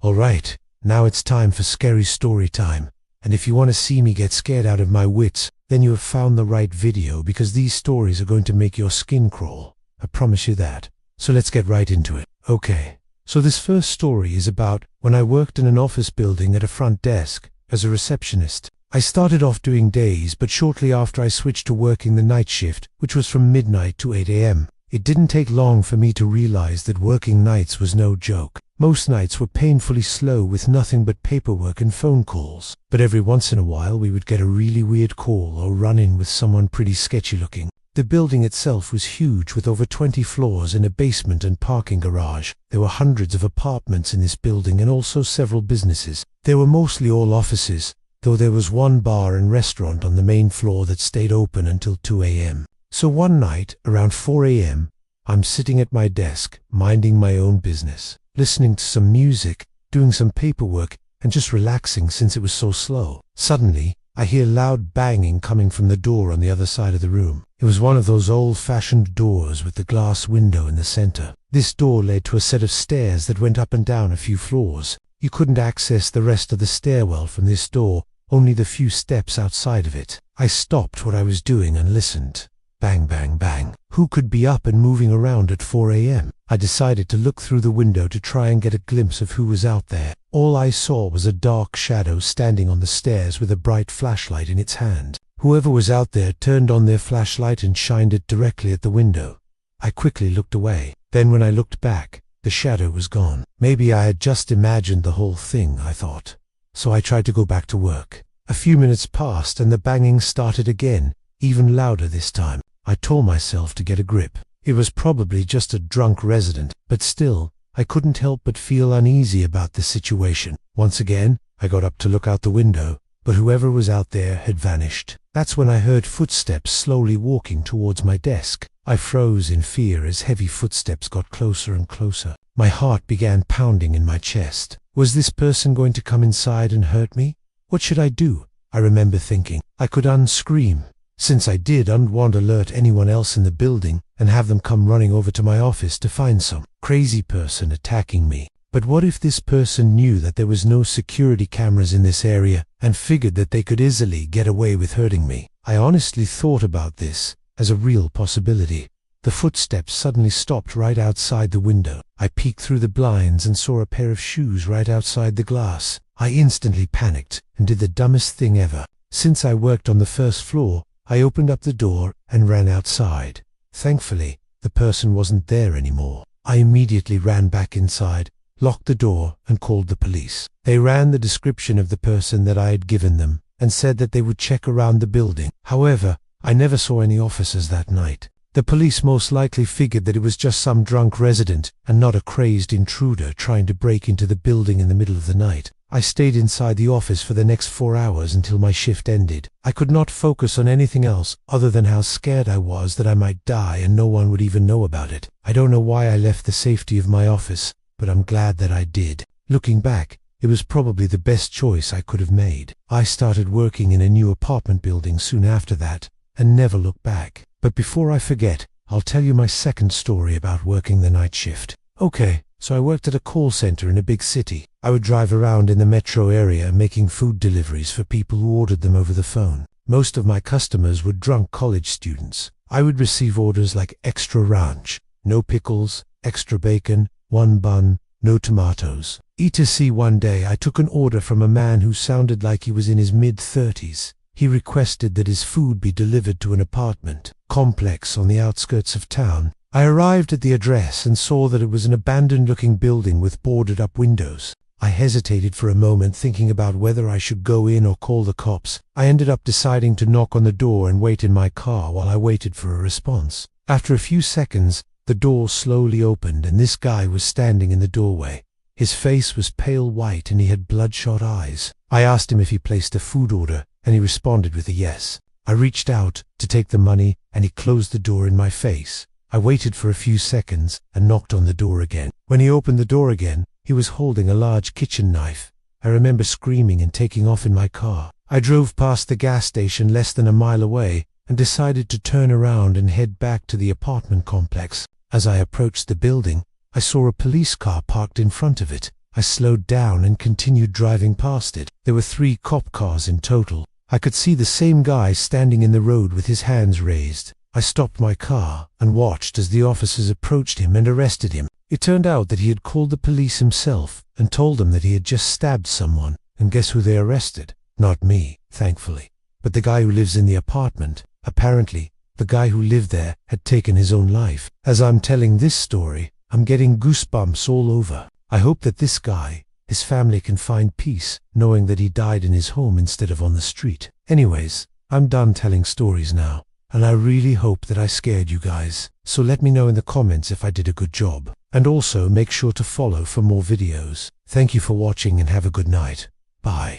Alright, now it's time for scary story time. And if you want to see me get scared out of my wits, then you have found the right video, because these stories are going to make your skin crawl. I promise you that. So let's get right into it. Okay, so this first story is about when I worked in an office building at a front desk as a receptionist. I started off doing days, but shortly after I switched to working the night shift, which was from midnight to 8 a.m. It didn't take long for me to realize that working nights was no joke. Most nights were painfully slow with nothing but paperwork and phone calls. But every once in a while we would get a really weird call or run in with someone pretty sketchy looking. The building itself was huge, with over 20 floors and a basement and parking garage. There were hundreds of apartments in this building and also several businesses. They were mostly all offices, though there was one bar and restaurant on the main floor that stayed open until 2 a.m. So one night, around 4 a.m., I'm sitting at my desk, minding my own business, listening to some music, doing some paperwork, and just relaxing since it was so slow. Suddenly, I hear loud banging coming from the door on the other side of the room. It was one of those old-fashioned doors with the glass window in the center. This door led to a set of stairs that went up and down a few floors. You couldn't access the rest of the stairwell from this door, only the few steps outside of it. I stopped what I was doing and listened. Bang, bang, bang. Who could be up and moving around at 4 a.m.? I decided to look through the window to try and get a glimpse of who was out there. All I saw was a dark shadow standing on the stairs with a bright flashlight in its hand. Whoever was out there turned on their flashlight and shined it directly at the window. I quickly looked away. Then when I looked back, the shadow was gone. Maybe I had just imagined the whole thing, I thought. So I tried to go back to work. A few minutes passed and the banging started again, even louder this time. I told myself to get a grip. It was probably just a drunk resident, but still, I couldn't help but feel uneasy about the situation. Once again, I got up to look out the window, but whoever was out there had vanished. That's when I heard footsteps slowly walking towards my desk. I froze in fear as heavy footsteps got closer and closer. My heart began pounding in my chest. Was this person going to come inside and hurt me? What should I do? I remember thinking. I could unscream. Since I did, I wouldn't want to alert anyone else in the building and have them come running over to my office to find some crazy person attacking me. But what if this person knew that there was no security cameras in this area and figured that they could easily get away with hurting me? I honestly thought about this as a real possibility. The footsteps suddenly stopped right outside the window. I peeked through the blinds and saw a pair of shoes right outside the glass. I instantly panicked and did the dumbest thing ever. Since I worked on the first floor, I opened up the door and ran outside. Thankfully, the person wasn't there anymore. I immediately ran back inside, locked the door, and called the police. They ran the description of the person that I had given them and said that they would check around the building. However, I never saw any officers that night. The police most likely figured that it was just some drunk resident and not a crazed intruder trying to break into the building in the middle of the night. I stayed inside the office for the next 4 hours until my shift ended. I could not focus on anything else other than how scared I was that I might die and no one would even know about it. I don't know why I left the safety of my office, but I'm glad that I did. Looking back, it was probably the best choice I could have made. I started working in a new apartment building soon after that and never looked back. But before I forget, I'll tell you my second story about working the night shift. Okay, so I worked at a call center in a big city. I would drive around in the metro area making food deliveries for people who ordered them over the phone. Most of my customers were drunk college students. I would receive orders like extra ranch, no pickles, extra bacon, 1 bun, no tomatoes. etc. One day I took an order from a man who sounded like he was in his mid-30s. He requested that his food be delivered to an apartment complex on the outskirts of town. I arrived at the address and saw that it was an abandoned-looking building with boarded-up windows. I hesitated for a moment, thinking about whether I should go in or call the cops. I ended up deciding to knock on the door and wait in my car while I waited for a response. After a few seconds, the door slowly opened and this guy was standing in the doorway. His face was pale white and he had bloodshot eyes. I asked him if he placed a food order, and he responded with a yes. I reached out to take the money and he closed the door in my face. I waited for a few seconds and knocked on the door again. When he opened the door again, he was holding a large kitchen knife. I remember screaming and taking off in my car. I drove past the gas station less than a mile away and decided to turn around and head back to the apartment complex. As I approached the building, I saw a police car parked in front of it. I slowed down and continued driving past it. There were 3 cop cars in total. I could see the same guy standing in the road with his hands raised. I stopped my car and watched as the officers approached him and arrested him. It turned out that he had called the police himself and told them that he had just stabbed someone. And guess who they arrested? Not me, thankfully, but the guy who lives in the apartment. Apparently, the guy who lived there had taken his own life. As I'm telling this story, I'm getting goosebumps all over. I hope that this guy, his family can find peace, knowing that he died in his home instead of on the street. Anyways, I'm done telling stories now, and I really hope that I scared you guys. So let me know in the comments if I did a good job. And also make sure to follow for more videos. Thank you for watching and have a good night. Bye.